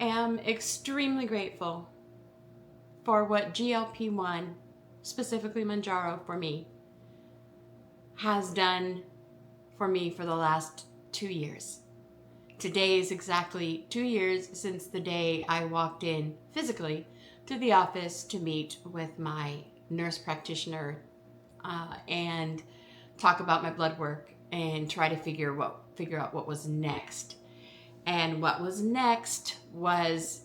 am extremely grateful for what GLP-1, specifically Mounjaro for me, has done for me for the last 2 years. Today is exactly 2 years since the day I walked in physically to the office to meet with my nurse practitioner and talk about my blood work and try to figure out what was next. And what was next was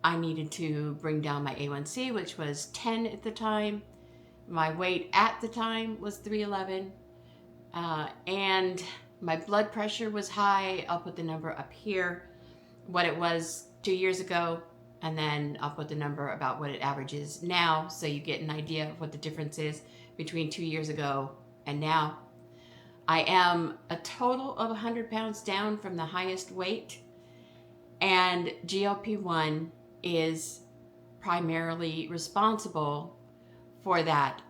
I needed to bring down my A1C, which was 10 at the time. My weight at the time was 311. And my blood pressure was high. I'll put the number up here, what it was 2 years ago, and then I'll put the number about what it averages now, so you get an idea of what the difference is between 2 years ago and now. I am a total of 100 pounds down from the highest weight, and GLP-1 is primarily responsible for that,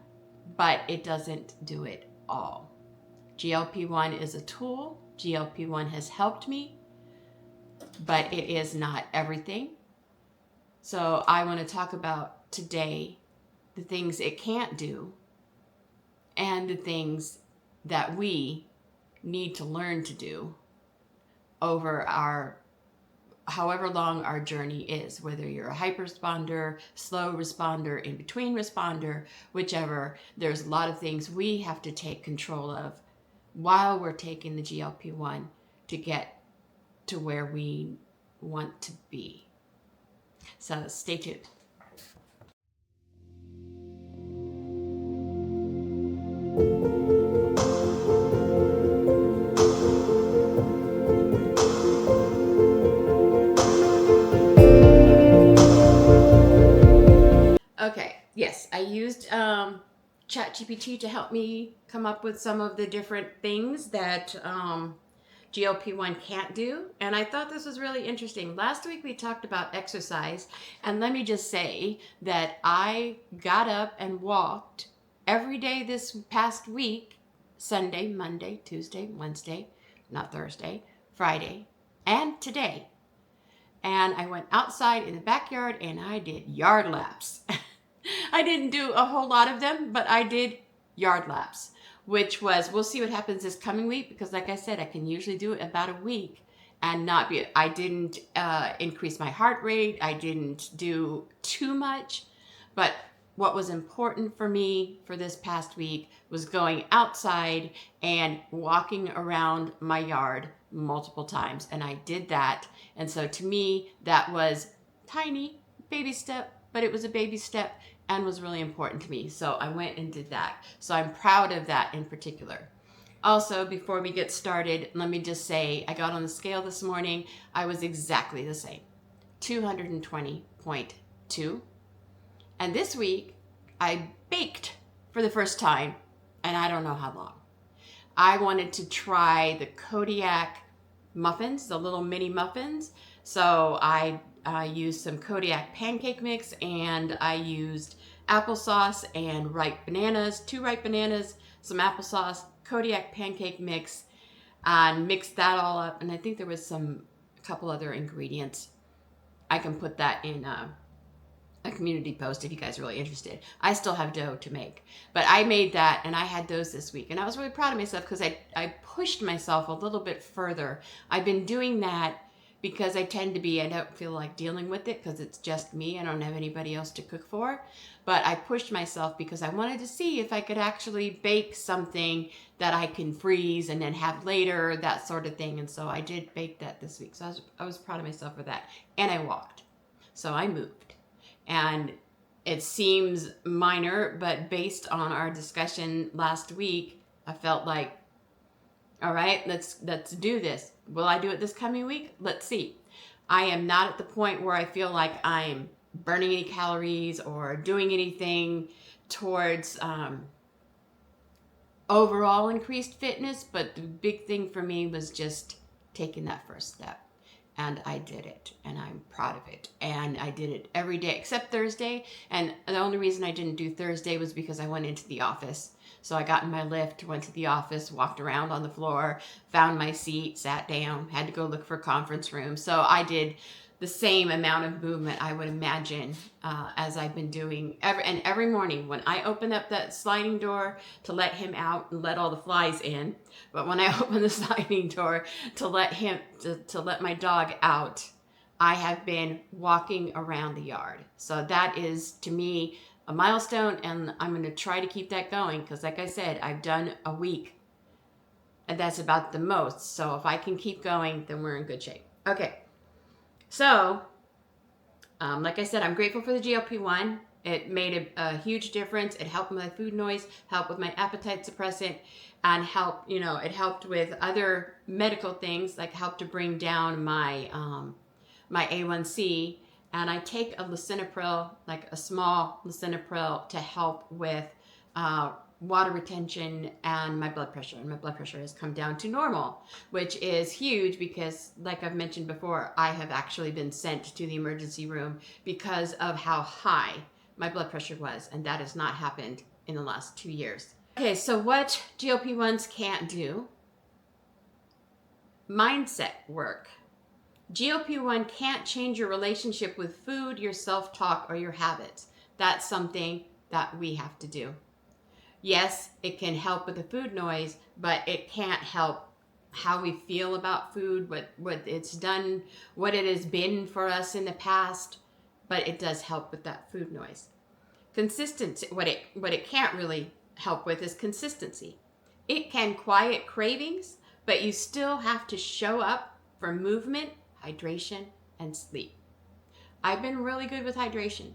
but it doesn't do it all. GLP-1 is a tool. GLP-1 has helped me, but it is not everything. So I want to talk about today the things it can't do and the things that we need to learn to do over our however long our journey is, whether you're a hyper responder, slow responder, in between responder, whichever. There's a lot of things we have to take control of while we're taking the GLP-1 to get to where we want to be. So stay tuned. Okay, yes, I used ChatGPT to help me come up with some of the different things that GLP-1 can't do, and I thought this was really interesting. Last week we talked about exercise, and let me just say that I got up and walked every day this past week, Sunday, Monday, Tuesday, Wednesday, not Thursday, Friday, and today. And I went outside in the backyard and I did yard laps. I didn't do a whole lot of them, but I did yard laps, which was, we'll see what happens this coming week, because like I said, I can usually do it about a week and not be, I didn't increase my heart rate. I didn't do too much, but what was important for me for this past week was going outside and walking around my yard multiple times. And I did that. And so to me, that was tiny baby step, but it was a baby step and was really important to me. So I went and did that. So I'm proud of that in particular. Also, before we get started, let me just say, I got on the scale this morning. I was exactly the same, 220.2. And this week, I baked for the first time, and I don't know how long. I wanted to try the Kodiak muffins, the little mini muffins. So I used some Kodiak pancake mix, and I used applesauce and ripe bananas, 2 ripe bananas, some applesauce, Kodiak pancake mix, and mixed that all up. And I think there was a couple other ingredients. I can put that in a community post if you guys are really interested. I still have dough to make, but I made that and I had those this week, and I was really proud of myself because I pushed myself a little bit further. I've been doing that because I don't feel like dealing with it because it's just me. I don't have anybody else to cook for, but I pushed myself because I wanted to see if I could actually bake something that I can freeze and then have later, that sort of thing. And so I did bake that this week. So I was proud of myself for that. And I walked. So I moved. And it seems minor, but based on our discussion last week, I felt like, all right, let's do this. Will I do it this coming week? Let's see. I am not at the point where I feel like I'm burning any calories or doing anything towards overall increased fitness, but the big thing for me was just taking that first step. And I did it, and I'm proud of it. And I did it every day except Thursday. And the only reason I didn't do Thursday was because I went into the office. So I got in my Lyft, went to the office, walked around on the floor, found my seat, sat down, had to go look for a conference room. So I did the same amount of movement, I would imagine, as I've been doing every morning when I open up that sliding door to let him out and let all the flies in. But when I open the sliding door to let my dog out, I have been walking around the yard. So that is, to me, a milestone, and I'm going to try to keep that going because, like I said, I've done a week, and that's about the most. So if I can keep going, then we're in good shape. Okay. So, like I said, I'm grateful for the GLP-1. It made a huge difference. It helped with my food noise, helped with my appetite suppressant, and it helped with other medical things, like helped to bring down my A1C. And I take a lisinopril, like a small lisinopril, to help with water retention and my blood pressure. And my blood pressure has come down to normal, which is huge because, like I've mentioned before, I have actually been sent to the emergency room because of how high my blood pressure was. And that has not happened in the last 2 years. Okay, so what GLP-1s can't do? Mindset work. GLP-1 can't change your relationship with food, your self-talk, or your habits. That's something that we have to do. Yes, it can help with the food noise, but it can't help how we feel about food, what it's done, what it has been for us in the past, but it does help with that food noise. Consistency, what it can't really help with is consistency. It can quiet cravings, but you still have to show up for movement, hydration, and sleep. I've been really good with hydration.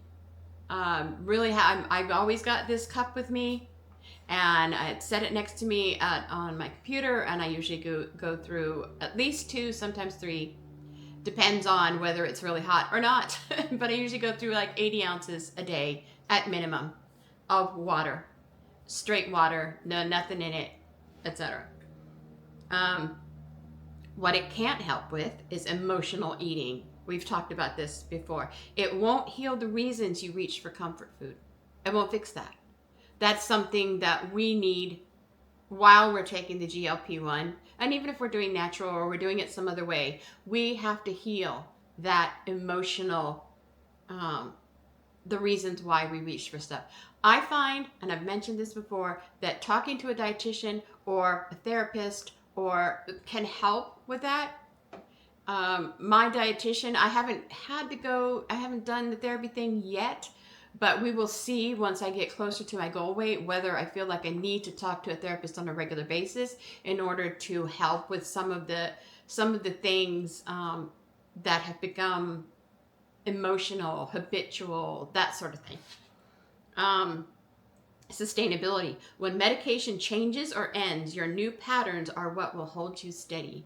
I've always got this cup with me, and I set it next to me on my computer, and I usually go through at least 2, sometimes 3, depends on whether it's really hot or not, but I usually go through like 80 ounces a day at minimum of water, straight water, nothing in it, etc. What it can't help with is emotional eating. We've talked about this before. It won't heal the reasons you reach for comfort food. It won't fix that. That's something that we need while we're taking the GLP-1. And even if we're doing natural or we're doing it some other way, we have to heal that emotional, the reasons why we reach for stuff. I find, and I've mentioned this before, that talking to a dietitian or a therapist can help with that. My dietitian, I haven't done the therapy thing yet, but we will see once I get closer to my goal weight whether I feel like I need to talk to a therapist on a regular basis in order to help with some of the things that have become emotional, habitual, that sort of thing. Sustainability. When medication changes or ends, your new patterns are what will hold you steady.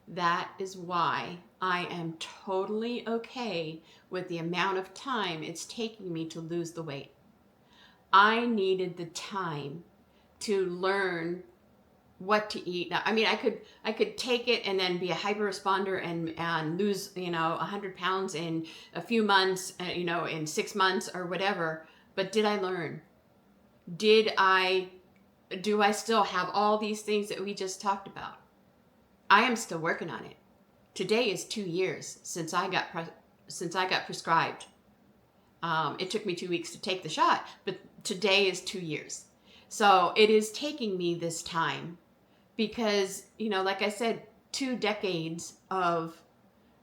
That is why I am totally okay with the amount of time it's taking me to lose the weight. I needed the time to learn what to eat. I mean, I could take it and then be a hyper responder and lose 100 pounds in a few months, in 6 months or whatever. But did I learn? Do I still have all these things that we just talked about? I am still working on it. Today is 2 years since I got prescribed. It took me 2 weeks to take the shot, but today is 2 years. So it is taking me this time because, like I said, 2 decades of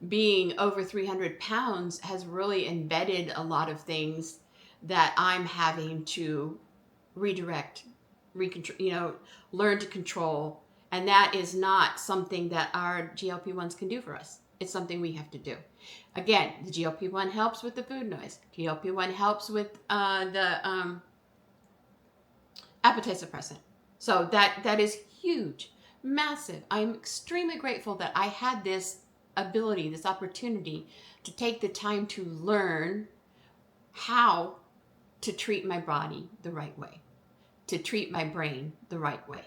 being over 300 pounds has really embedded a lot of things that I'm having to redirect, learn to control. And that is not something that our GLP-1s can do for us. It's something we have to do. Again, the GLP-1 helps with the food noise. GLP-1 helps with the appetite suppressant. So that is huge, massive. I'm extremely grateful that I had this ability, this opportunity to take the time to learn how to treat my body the right way, to treat my brain the right way.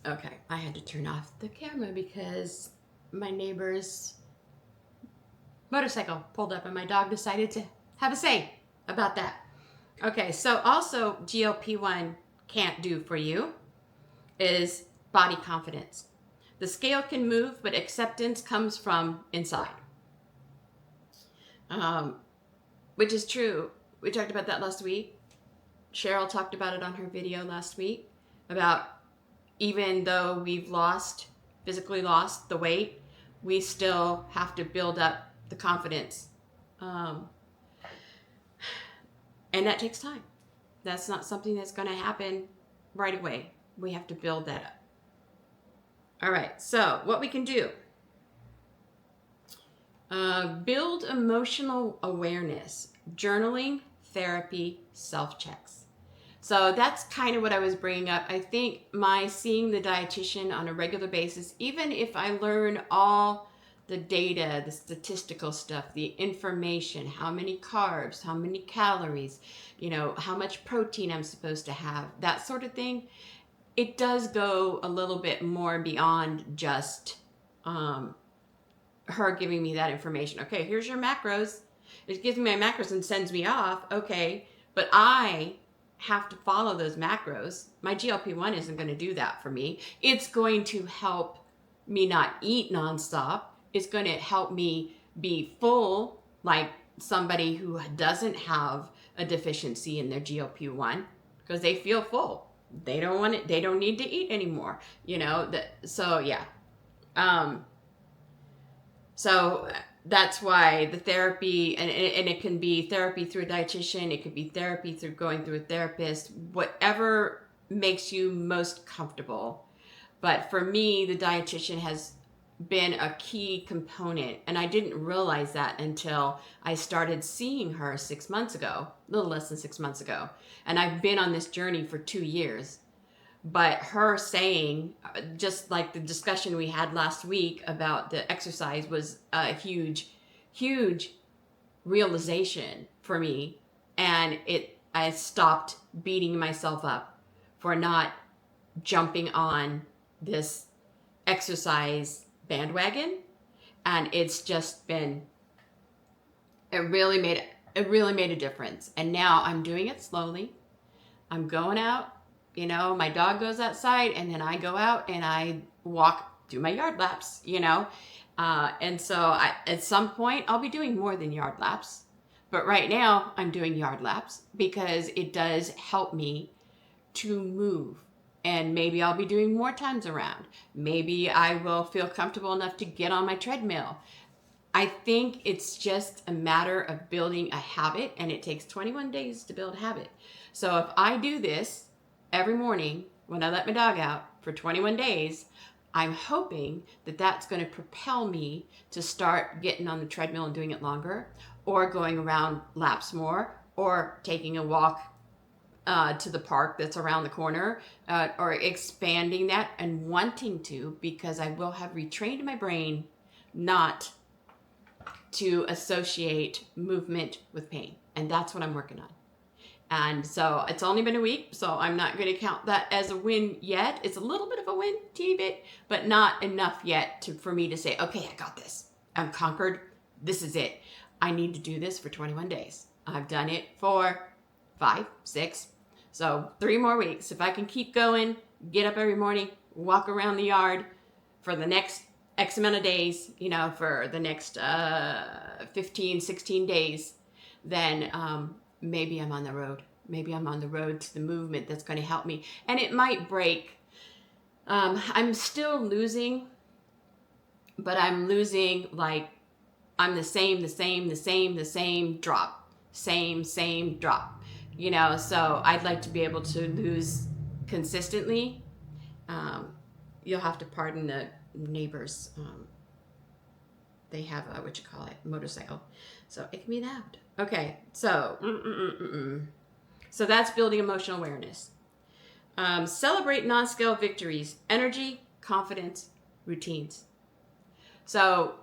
Okay, I had to turn off the camera because my neighbor's motorcycle pulled up and my dog decided to have a say about that. Okay, so also GLP-1 can't do for you is body confidence. The scale can move, but acceptance comes from inside. which is true. We talked about that last week. Cheryl talked about it on her video last week about even though we've physically lost the weight, we still have to build up the confidence. And that takes time. That's not something that's going to happen right away. We have to build that up. All right, so what we can do. Build emotional awareness, journaling, therapy, self-checks. So that's kind of what I was bringing up. I think my seeing the dietitian on a regular basis, even if I learn all the data, the statistical stuff, the information, how many carbs, how many calories, how much protein I'm supposed to have, that sort of thing, it does go a little bit more beyond just her giving me that information. Okay, here's your macros. It gives me my macros and sends me off. Okay, but I have to follow those macros. My GLP-1 isn't going to do that for me. It's going to help me not eat nonstop. It's going to help me be full, like somebody who doesn't have a deficiency in their GLP-1, because they feel full. They don't want it. They don't need to eat anymore. So yeah. So that's why the therapy, and it can be therapy through a dietitian, it could be therapy through going through a therapist, whatever makes you most comfortable. But for me, the dietitian has been a key component, and I didn't realize that until I started seeing her 6 months ago, a little less than 6 months ago. And I've been on this journey for 2 years. But her saying, just like the discussion we had last week about the exercise, was a huge, huge realization for me. And I stopped beating myself up for not jumping on this exercise bandwagon. And it's just been, it really made a difference. And now I'm doing it slowly. I'm going out. My dog goes outside, and then I go out and I do my yard laps, and so at some point I'll be doing more than yard laps. But right now I'm doing yard laps because it does help me to move. And maybe I'll be doing more times around. Maybe I will feel comfortable enough to get on my treadmill. I think it's just a matter of building a habit, and it takes 21 days to build a habit. So if I do this every morning when I let my dog out for 21 days, I'm hoping that that's going to propel me to start getting on the treadmill and doing it longer, or going around laps more, or taking a walk to the park that's around the corner, or expanding that and wanting to, because I will have retrained my brain not to associate movement with pain. And that's what I'm working on. And so it's only been a week, so I'm not going to count that as a win yet. It's a little bit of a win, teeny bit, but not enough yet for me to say, okay, I got this. I'm conquered. This is it. I need to do this for 21 days. I've done it for 5, 6, so 3 more weeks. If I can keep going, get up every morning, walk around the yard for the next X amount of days, for the next 15, 16 days, then maybe I'm on the road. Maybe I'm on the road to the movement that's going to help me. And it might break. I'm still losing, but I'm losing like I'm the same drop. Same drop. So I'd like to be able to lose consistently. You'll have to pardon the neighbors. They have a motorcycle. So it can be loud. Okay, so so that's building emotional awareness. Celebrate non-scale victories: energy, confidence, routines. So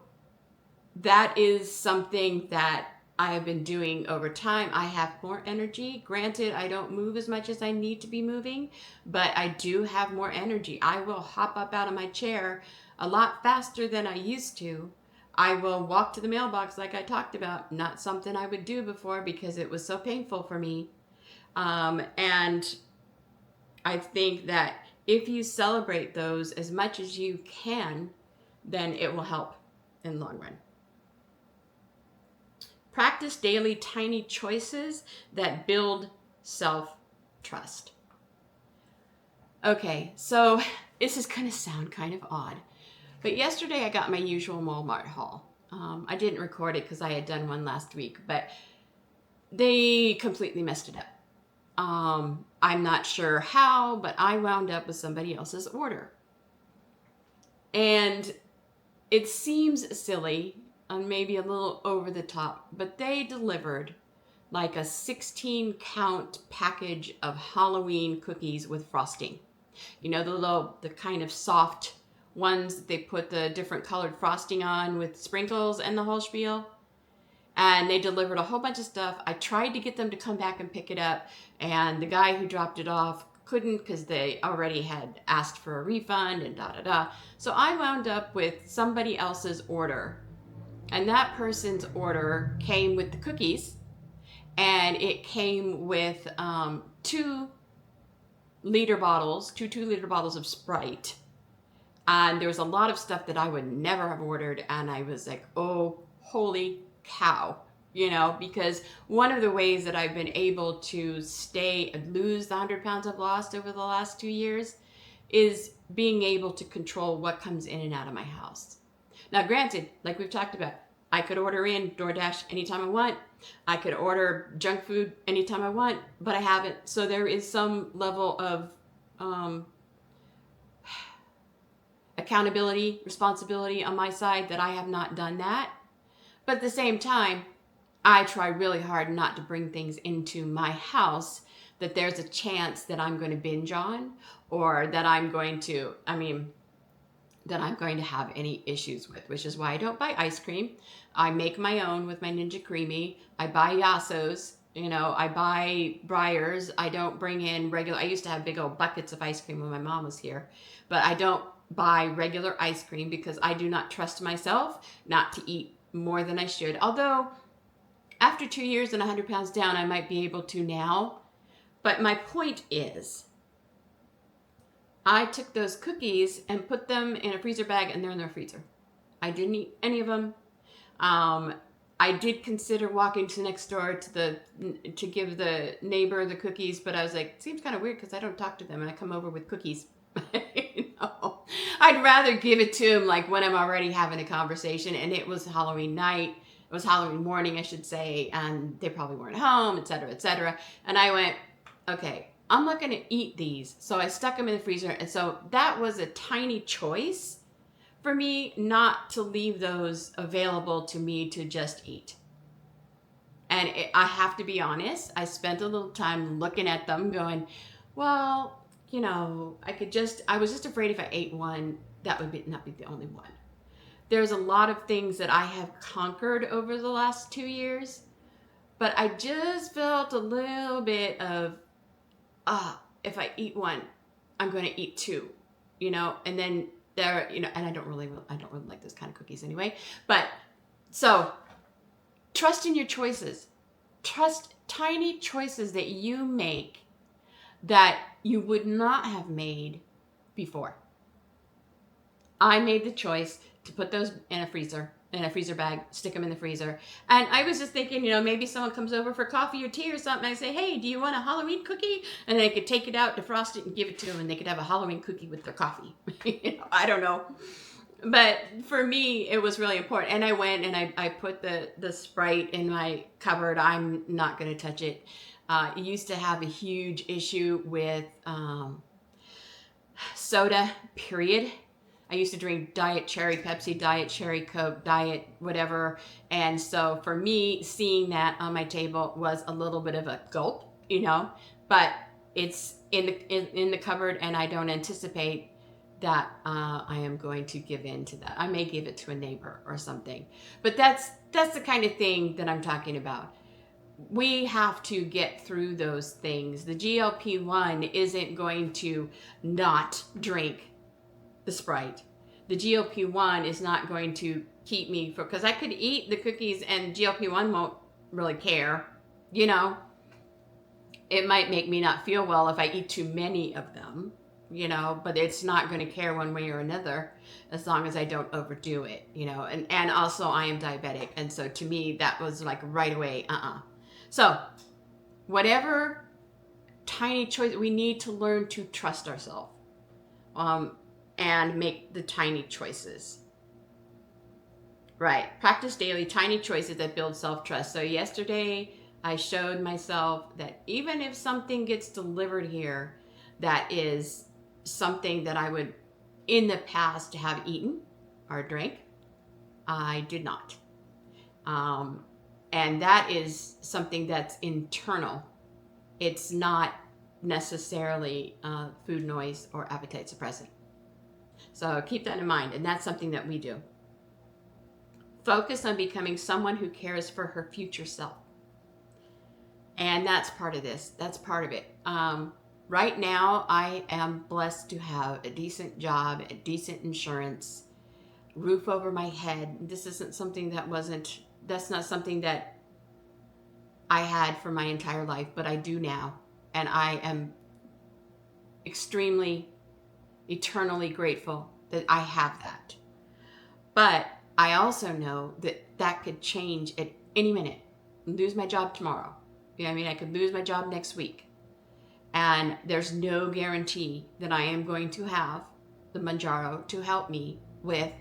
that is something that I have been doing over time. I have more energy. Granted, I don't move as much as I need to be moving, but I do have more energy. I will hop up out of my chair a lot faster than I used to. I will walk to the mailbox like I talked about, not something I would do before because it was so painful for me. And I think that if you celebrate those as much as you can, then it will help in the long run. Practice daily tiny choices that build self-trust. Okay, so this is going to sound kind of odd, but yesterday I got my usual Walmart haul. I didn't record it because I had done one last week, but they completely messed it up. I'm not sure how, but I wound up with somebody else's order. And it seems silly and maybe a little over the top, but they delivered like a 16-count package of Halloween cookies with frosting. You know, the kind of soft ones that they put the different colored frosting on with sprinkles and the whole spiel. And they delivered a whole bunch of stuff. I tried to get them to come back and pick it up, and the guy who dropped it off couldn't because they already had asked for a refund and da-da-da. So I wound up with somebody else's order. And that person's order came with the cookies, and it came with 2 2-liter bottles of Sprite. And there was a lot of stuff that I would never have ordered, and I was like, oh, holy cow, you know, because one of the ways that I've been able to lose the 100 pounds I've lost over the last 2 years is being able to control what comes in and out of my house. Now, granted, like we've talked about, I could order in DoorDash anytime I want. I could order junk food anytime I want, but I haven't. So there is some level of accountability, responsibility on my side that I have not done that. But at the same time, I try really hard not to bring things into my house that there's a chance that I'm going to binge on, or that I'm going to have any issues with, which is why I don't buy ice cream. I make my own with my Ninja Creamy. I buy Yasso's, you know, I buy Breyers. I don't bring in I used to have big old buckets of ice cream when my mom was here, but I don't buy regular ice cream because I do not trust myself not to eat more than I should. Although after 2 years and 100 pounds down, I might be able to now. But my point is, I took those cookies and put them in a freezer bag, and they're in their freezer. I didn't eat any of them. I did consider walking to next door to give the neighbor the cookies, but I was like, it seems kind of weird because I don't talk to them and I come over with cookies. You know? I'd rather give it to him like when I'm already having a conversation, and it was Halloween night. It was Halloween morning, I should say, and they probably weren't home, et cetera, et cetera. And I went, okay, I'm not going to eat these. So I stuck them in the freezer. And so that was a tiny choice for me not to leave those available to me to just eat. And I have to be honest, I spent a little time looking at them going, well, you know, I was just afraid if I ate one, that would not be the only one. There's a lot of things that I have conquered over the last 2 years, but I just felt a little bit of, if I eat one, I'm going to eat 2, you know, and then there, you know, and I don't really like those kind of cookies anyway. But so trust in your choices. Trust tiny choices that you make that you would not have made before. I made the choice to put those in a freezer bag, stick them in the freezer. And I was just thinking, you know, maybe someone comes over for coffee or tea or something. I say, hey, do you want a Halloween cookie? And they could take it out, defrost it, and give it to them, and they could have a Halloween cookie with their coffee. You know, I don't know. But for me, it was really important. And I went and I put the Sprite in my cupboard. I'm not going to touch it. I used to have a huge issue with soda, period. I used to drink Diet Cherry Pepsi, Diet Cherry Coke, Diet whatever. And so for me, seeing that on my table was a little bit of a gulp, you know. But it's in the cupboard, and I don't anticipate that I am going to give in to that. I may give it to a neighbor or something. But that's the kind of thing that I'm talking about. We have to get through those things. The GLP-1 isn't going to not drink the Sprite. The GLP-1 is not going to keep me because I could eat the cookies and GLP-1 won't really care. You know, it might make me not feel well if I eat too many of them. you know, but it's not going to care one way or another as long as I don't overdo it, you know. And also I am diabetic. And so to me, that was like right away, So whatever tiny choice, we need to learn to trust ourselves, and make the tiny choices. Right. Practice daily tiny choices that build self-trust. So yesterday I showed myself that even if something gets delivered here that is something that I would in the past have eaten or drank, I did not. And that is something that's internal. It's not necessarily food noise or appetite suppressant. So keep that in mind. And that's something that we do. Focus on becoming someone who cares for her future self. And that's part of this. That's part of it. Right now, I am blessed to have a decent job, a decent insurance, roof over my head. This isn't something that's not something that I had for my entire life, but I do now. And I am extremely, eternally grateful that I have that. But I also know that that could change at any minute. Lose my job tomorrow. You know what I mean? I could lose my job next week. And there's no guarantee that I am going to have the Mounjaro to help me with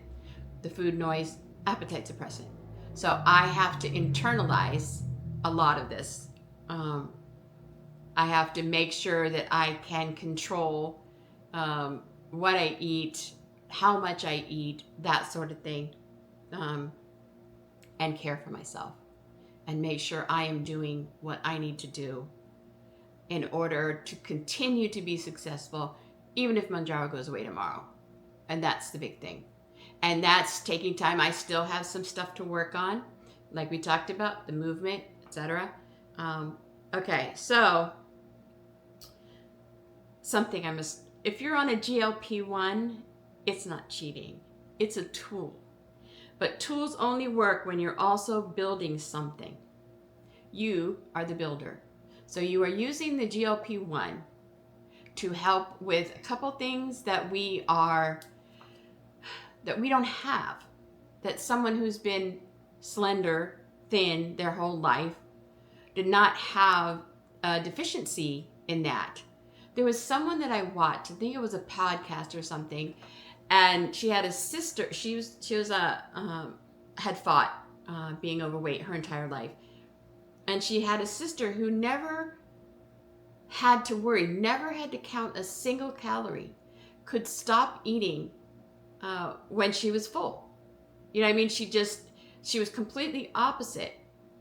the food noise appetite suppressant. So I have to internalize a lot of this. I have to make sure that I can control what I eat, how much I eat, that sort of thing. And care for myself and make sure I am doing what I need to do in order to continue to be successful, even if Mounjaro goes away tomorrow. And that's the big thing. And that's taking time. I still have some stuff to work on, like we talked about, the movement, etc. Okay, so if you're on a GLP-1, it's not cheating. It's a tool. But tools only work when you're also building something. You are the builder. So you are using the GLP-1 to help with a couple things that we don't have. That someone who's been slender, thin their whole life did not have a deficiency in that. There was someone that I watched, I think it was a podcast or something, and she had a sister. She had fought being overweight her entire life, and she had a sister who never had to worry, never had to count a single calorie, could stop eating when she was full. You know what I mean? She was completely opposite,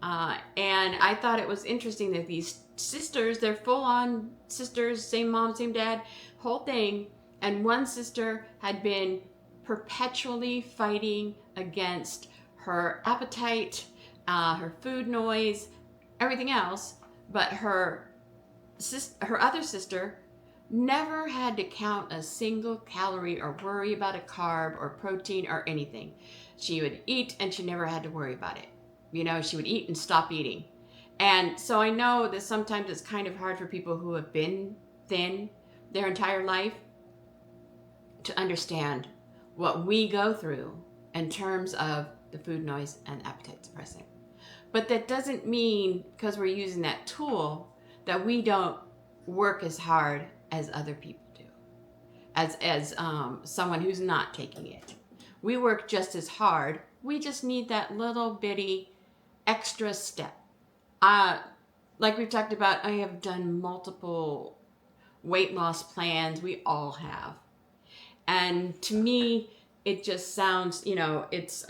and I thought it was interesting that these sisters, they're full-on sisters, same mom, same dad, whole thing. And one sister had been perpetually fighting against her appetite, her food noise, everything else. But her other sister never had to count a single calorie or worry about a carb or protein or anything. She would eat and she never had to worry about it. You know, she would eat and stop eating. And so I know that sometimes it's kind of hard for people who have been thin their entire life to understand what we go through in terms of the food noise and appetite suppressant. But that doesn't mean, because we're using that tool, that we don't work as hard as other people do, as someone who's not taking it. We work just as hard. We just need that little bitty extra step. Like we've talked about, I have done multiple weight loss plans. We all have. And to me, it just sounds, it's,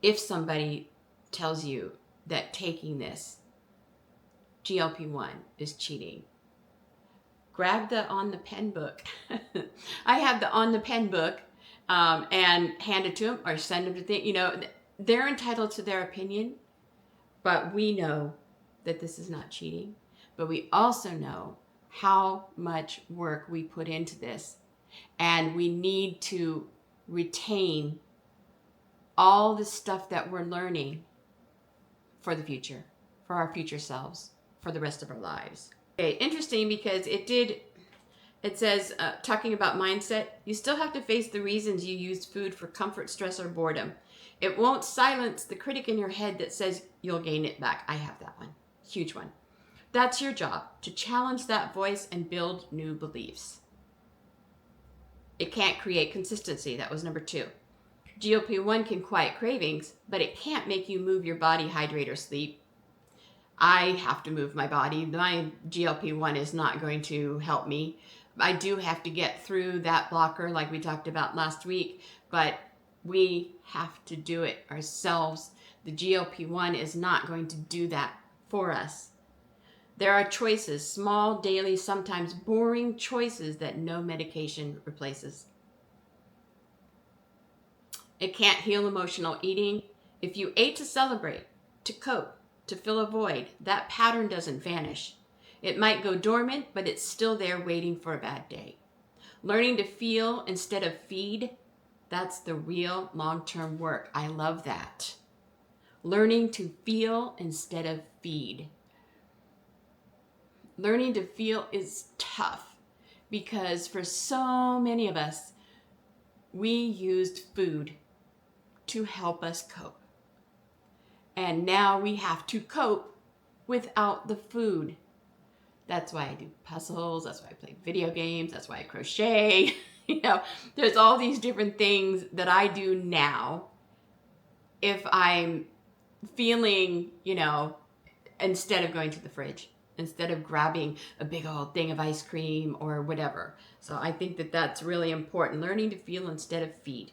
if somebody tells you that taking this GLP-1 is cheating, grab the On the Pen book. I have the On the Pen book, and hand it to them or send them to they're entitled to their opinion, but we know that this is not cheating. But we also know how much work we put into this, and we need to retain all the stuff that we're learning for the future, for our future selves, for the rest of our lives. Okay, interesting, because It says, talking about mindset, you still have to face the reasons you used food for comfort, stress, or boredom. It won't silence the critic in your head that says you'll gain it back. I have that one. Huge one. That's your job, to challenge that voice and build new beliefs. It can't create consistency. That was number 2. GLP-1 can quiet cravings, but it can't make you move your body, hydrate, or sleep. I have to move my body. My GLP-1 is not going to help me. I do have to get through that blocker like we talked about last week, but we have to do it ourselves. The GLP-1 is not going to do that for us. There are choices, small, daily, sometimes boring choices that no medication replaces. It can't heal emotional eating. If you ate to celebrate, to cope, to fill a void, that pattern doesn't vanish. It might go dormant, but it's still there waiting for a bad day. Learning to feel instead of feed, that's the real long-term work. I love that. Learning to feel instead of feed. Learning to feel is tough because for so many of us, we used food to help us cope. And now we have to cope without the food. That's why I do puzzles. That's why I play video games. That's why I crochet. There's all these different things that I do now. If I'm feeling, instead of going to the fridge, instead of grabbing a big old thing of ice cream or whatever. So I think that that's really important. Learning to feel instead of feed.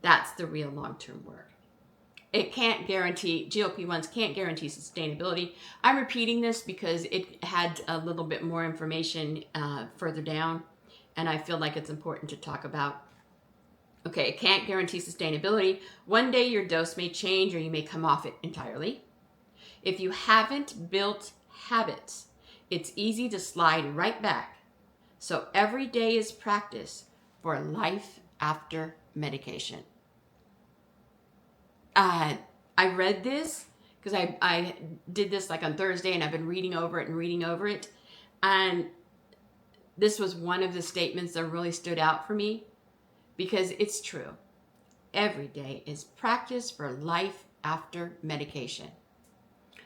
That's the real long-term work. It can't guarantee, GLP-1s can't guarantee sustainability. I'm repeating this because it had a little bit more information further down, and I feel like it's important to talk about. Okay, it can't guarantee sustainability. One day your dose may change or you may come off it entirely. If you haven't built habits, it's easy to slide right back. So every day is practice for life after medication. I read this because I did this like on Thursday, and I've been reading over it. And this was one of the statements that really stood out for me because it's true. Every day is practice for life after medication.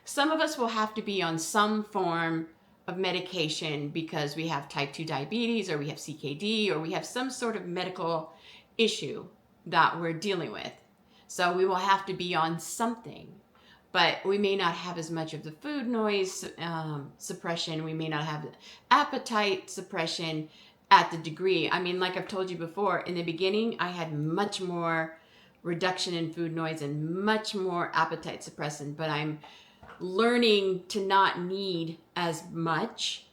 Some of us will have to be on some form of medication because we have type 2 diabetes, or we have CKD, or we have some sort of medical issue that we're dealing with. So we will have to be on something, but we may not have as much of the food noise suppression. We may not have appetite suppression at the degree. I mean, like I've told you before, in the beginning, I had much more reduction in food noise and much more appetite suppressant, but I'm learning to not need as much.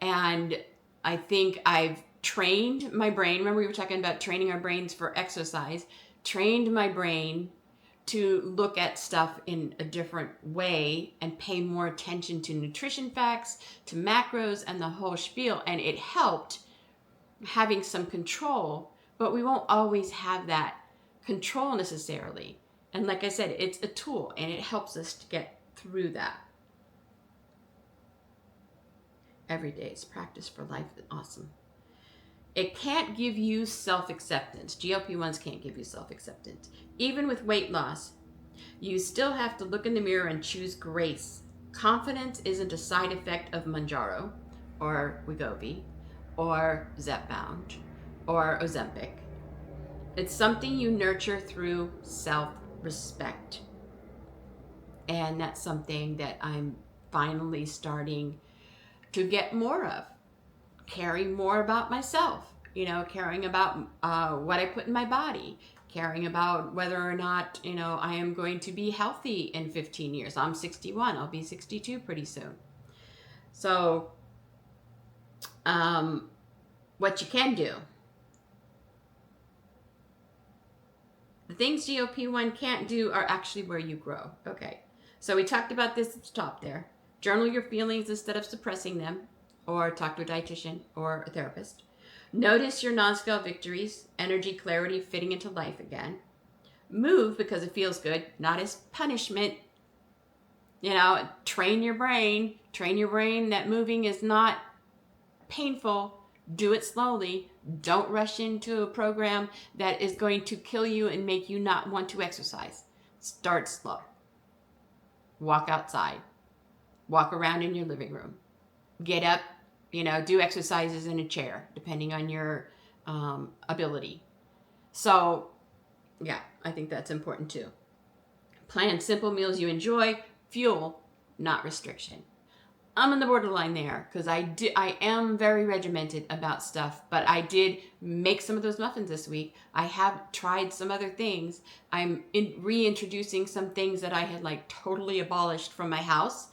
And I think I've trained my brain. Remember we were talking about training our brains for exercise. Trained my brain to look at stuff in a different way and pay more attention to nutrition facts, to macros, and the whole spiel. And it helped having some control, but we won't always have that control necessarily. And like I said, it's a tool and it helps us to get through that. Every day is practice for life. Awesome. It can't give you self-acceptance. GLP-1s can't give you self-acceptance. Even with weight loss, you still have to look in the mirror and choose grace. Confidence isn't a side effect of Mounjaro or Wegovy or Zepbound or Ozempic. It's something you nurture through self-respect. And that's something that I'm finally starting to get more of. Caring more about myself, caring about what I put in my body, caring about whether or not, I am going to be healthy in 15 years. I'm 61. I'll be 62 pretty soon. So what you can do. The things GLP-1 can't do are actually where you grow. Okay. So we talked about this at the top there. Journal your feelings instead of suppressing them, or talk to a dietitian or a therapist. Notice your non-scale victories, energy, clarity, fitting into life again. Move because it feels good, not as punishment. Train your brain that moving is not painful, Do it slowly. Don't rush into a program that is going to kill you and make you not want to exercise. Start slow. Walk outside. Walk around in your living room. Get up, do exercises in a chair, depending on your ability. So, yeah, I think that's important too. Plan simple meals you enjoy. Fuel, not restriction. I'm on the borderline there because I am very regimented about stuff, but I did make some of those muffins this week. I have tried some other things. I'm reintroducing some things that I had like totally abolished from my house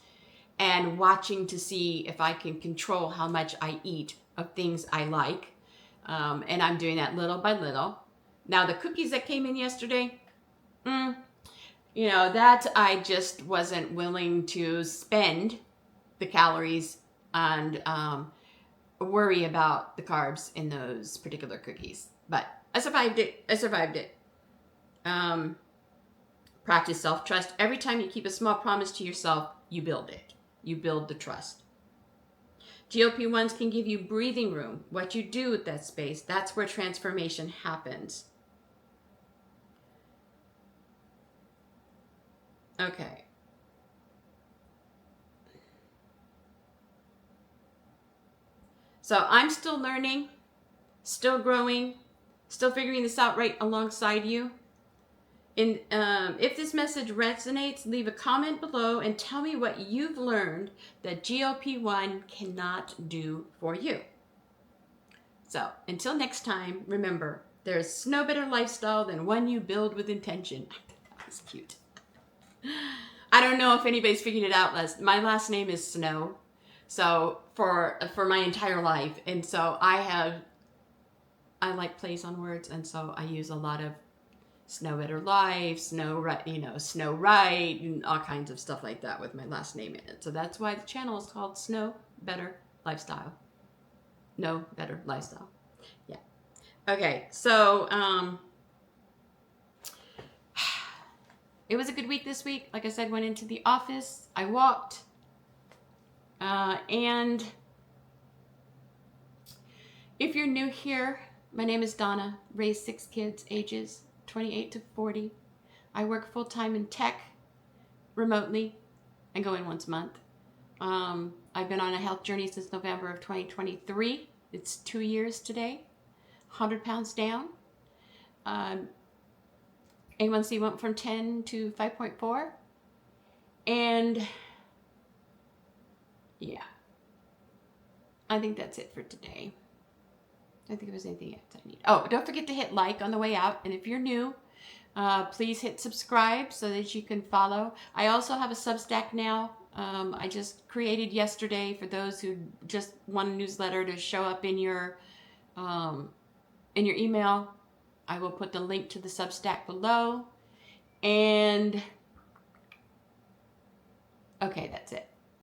and watching to see if I can control how much I eat of things I like. And I'm doing that little by little. Now the cookies that came in yesterday, that I just wasn't willing to spend the calories and worry about the carbs in those particular cookies. But I survived it. Practice self-trust. Every time you keep a small promise to yourself, you build it. You build the trust. GLP-1s can give you breathing room. What you do with that space, that's where transformation happens. Okay. So I'm still learning, still growing, still figuring this out right alongside you. And if this message resonates, leave a comment below and tell me what you've learned that GLP-1 cannot do for you. So until next time, remember, there's no better lifestyle than one you build with intention. That was cute. I don't know if anybody's figured it out. My last name is Snow. So for my entire life, and so I like plays on words, and so I use a lot of Snow Better Life, Snow Right, and all kinds of stuff like that with my last name in it. So that's why the channel is called Snow Better Lifestyle. No Better Lifestyle. Yeah. Okay, so it was a good week this week. Like I said, went into the office. I walked. And if you're new here, my name is Donna. Raised 6 kids, ages 28 to 40. I work full-time in tech, remotely, and go in once a month. I've been on a health journey since November of 2023. It's 2 years today. 100 pounds down. A1C went from 10 to 5.4. And yeah, I think that's it for today. I don't think there was anything else I need. Oh, don't forget to hit like on the way out. And if you're new, please hit subscribe so that you can follow. I also have a Substack now. I just created yesterday for those who just want a newsletter to show up in your email. I will put the link to the Substack below. And okay, that's it.